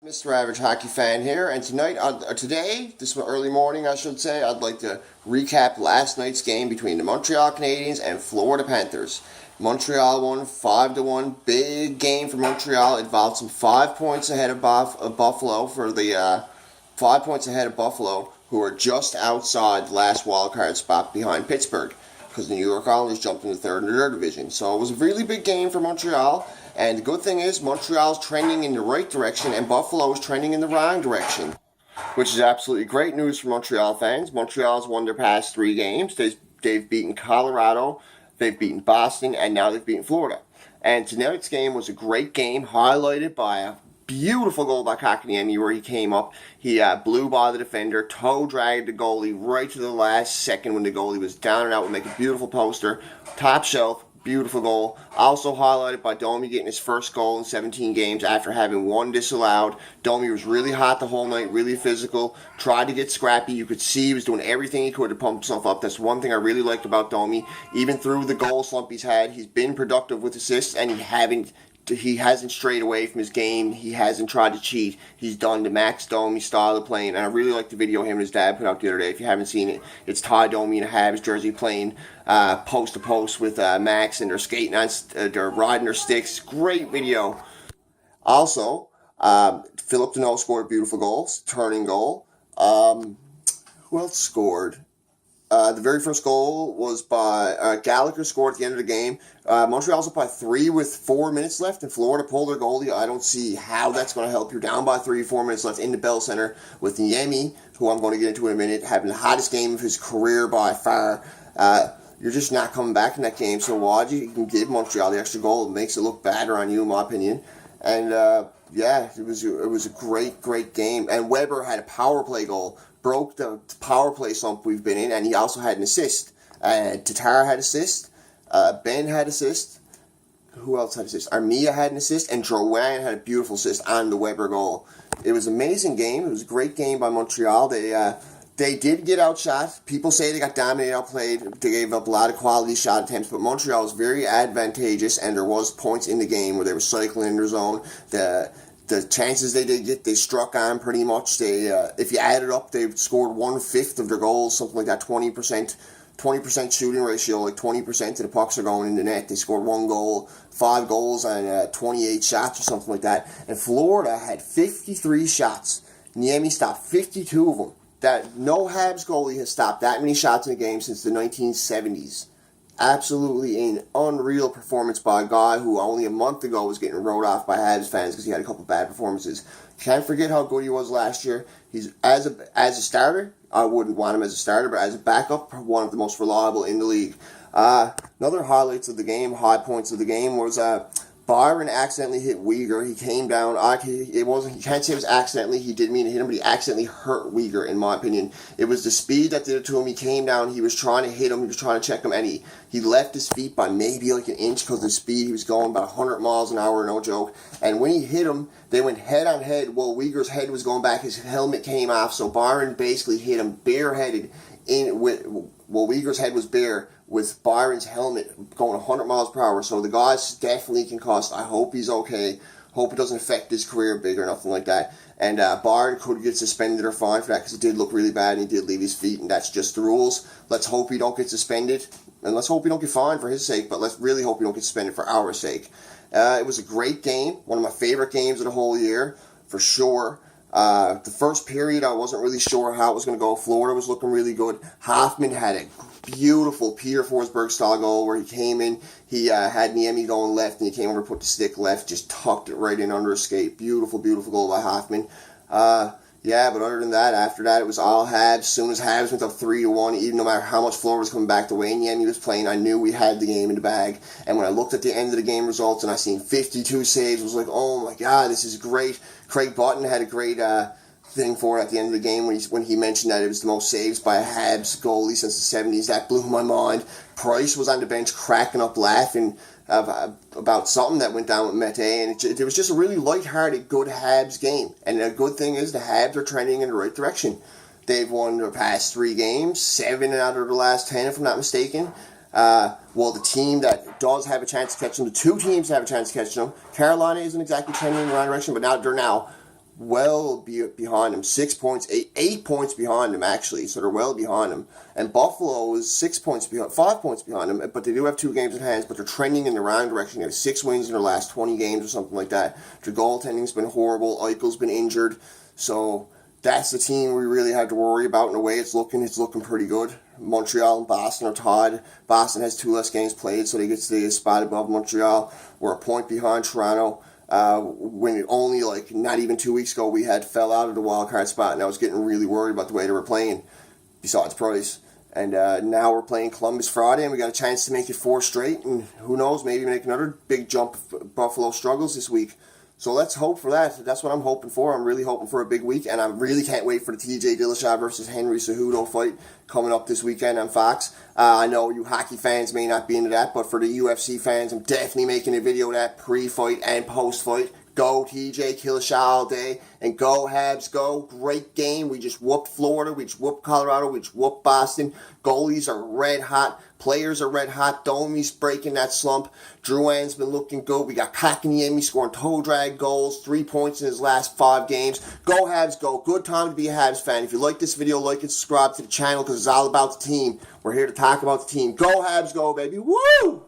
Mr. Average Hockey Fan here, and today, this early morning, I should say, I'd like to recap last night's game between the Montreal Canadiens and Florida Panthers. Montreal won 5-1. Big game for Montreal. It involved some 5 points ahead of Buffalo for the 5 points ahead of Buffalo, who are just outside the last wild card spot behind Pittsburgh, because the New York Islanders jumped in the third in their division. So it was a really big game for Montreal. And the good thing is Montreal's trending in the right direction and Buffalo is trending in the wrong direction, which is absolutely great news for Montreal fans. Montreal's won their past 3 games. They've beaten Colorado, they've beaten Boston, and now they've beaten Florida. And tonight's game was a great game, highlighted by a beautiful goal by Kotkaniemi where he came up. He blew by the defender, toe dragged the goalie right to the last second when the goalie was down and out, would make a beautiful poster. Top shelf. Beautiful goal. Also highlighted by Domi getting his first goal in 17 games after having 1 disallowed. Domi was really hot the whole night, really physical, tried to get scrappy. You could see he was doing everything he could to pump himself up. That's one thing I really liked about Domi. Even through the goal slump he's had, he's been productive with assists, and he hasn't strayed away from his game. He hasn't tried to cheat. He's done the Max Domi style of playing. And I really like the video him and his dad put out the other day. If you haven't seen it, it's Ty Domi in a Habs jersey playing post to post with Max, and they're skating on, they're riding their sticks. Great video. Also, Philip Deneau scored a beautiful goal, turning goal. Who else scored? The very first goal was by Gallagher, scored at the end of the game. Montreal's up by 3 with 4 minutes left, and Florida pulled their goalie. I don't see how that's going to help. You're down by 3, 4 minutes left in the Bell Center with Niemi, who I'm going to get into in a minute, having the hottest game of his career by far. You're just not coming back in that game, so why you can give Montreal the extra goal? It makes it look better on you, in my opinion. And yeah, it was a great game. And Weber had a power play goal. Broke the power play slump we've been in, and he also had an assist. Tatar had assist. Ben had assist. Who else had assist? Armia had an assist, and Drouin had a beautiful assist on the Weber goal. It was an amazing game. It was a great game by Montreal. They did get outshot. People say they got dominated, outplayed. They gave up a lot of quality shot attempts, but Montreal was very advantageous, and there was points in the game where they were cycling in their zone. The chances they did get, they struck on pretty much. If you add it up, they scored 1/5 of their goals, something like that, 20% shooting ratio, like 20% of the pucks are going in the net. They scored 1 goal, 5 goals on 28 shots or something like that. And Florida had 53 shots. Niemi stopped 52 of them. No Habs goalie has stopped that many shots in a game since the 1970s. Absolutely an unreal performance by a guy who only a month ago was getting wrote off by Habs fans because he had a couple bad performances. Can't forget how good he was last year. He's as a starter, I wouldn't want him as a starter, but as a backup, one of the most reliable in the league. Another highlights of the game, high points of the game was Byron accidentally hit Uyghur. He came down. You can't say it was accidentally. He didn't mean to hit him, but he accidentally hurt Uyghur, in my opinion. It was the speed that did it to him. He came down. He was trying to hit him. He was trying to check him, and he left his feet by maybe like an inch because of the speed. He was going about 100 miles an hour, no joke. And when he hit him, they went head on head. While Uyghur's head was going back, his helmet came off. So Byron basically hit him bareheaded while Uyghur's head was bare, with Byron's helmet going 100 miles per hour. So the guy's definitely concussed. I hope he's okay. Hope it doesn't affect his career big or nothing like that. And Byron could get suspended or fined for that because it did look really bad and he did leave his feet, and that's just the rules. Let's hope he don't get suspended, and let's hope he don't get fined for his sake, but let's really hope he don't get suspended for our sake. It was a great game, one of my favorite games of the whole year, for sure. The first period, I wasn't really sure how it was going to go. Florida was looking really good. Hoffman had a beautiful Peter Forsberg style goal where he came in. He had Niemi going left, and he came over, put the stick left, just tucked it right in under a skate. Beautiful goal by Hoffman. Yeah, but other than that, after that, it was all Habs. As soon as Habs went up 3-1, even no matter how much Florida was coming back, the way Niemi was playing, I knew we had the game in the bag. And when I looked at the end of the game results and I seen 52 saves, I was like, oh my God, this is great. Craig Button had a great thing for it at the end of the game when he mentioned that it was the most saves by a Habs goalie since the 70s. That blew my mind. Price was on the bench cracking up laughing about something that went down with Mete, and it was just a really lighthearted, good Habs game. And the good thing is the Habs are trending in the right direction. They've won their past 3 games, 7 out of the last 10, if I'm not mistaken. Well, the team that does have a chance to catch them, the 2 teams that have a chance to catch them, Carolina isn't exactly trending in the right direction, but now they're behind them. 6 points, 8 points behind them actually. So they're well behind them. And Buffalo is 6 points behind, 5 points behind them. But they do have 2 games in hand. But they're trending in the wrong direction. They have 6 wins in their last 20 games or something like that. Their goaltending's been horrible. Eichel's been injured. So that's the team we really have to worry about. In the way it's looking pretty good. Montreal and Boston are tied. Boston has 2 less games played, so they get a spot above Montreal. We're a point behind Toronto. When only not even 2 weeks ago we had fell out of the wild card spot, and I was getting really worried about the way they were playing. Besides Price, and now we're playing Columbus Friday, and we got a chance to make it 4 straight, and who knows, maybe make another big jump if Buffalo struggles this week. So let's hope for that. That's what I'm hoping for. I'm really hoping for a big week, and I really can't wait for the TJ Dillashaw versus Henry Cejudo fight coming up this weekend on Fox. I know you hockey fans may not be into that, but for the UFC fans, I'm definitely making a video of that pre-fight and post-fight. Go TJ, Dillashaw all day, and go Habs Go. Great game. We just whooped Florida. We just whooped Colorado. We just whooped Boston. Goalies are red hot. Players are red hot. Domi's breaking that slump. Drouin's been looking good. We got Kotkaniemi scoring toe drag goals. 3 points in his last 5 games. Go Habs Go. Good time to be a Habs fan. If you like this video, like and subscribe to the channel because it's all about the team. We're here to talk about the team. Go Habs Go, baby. Woo!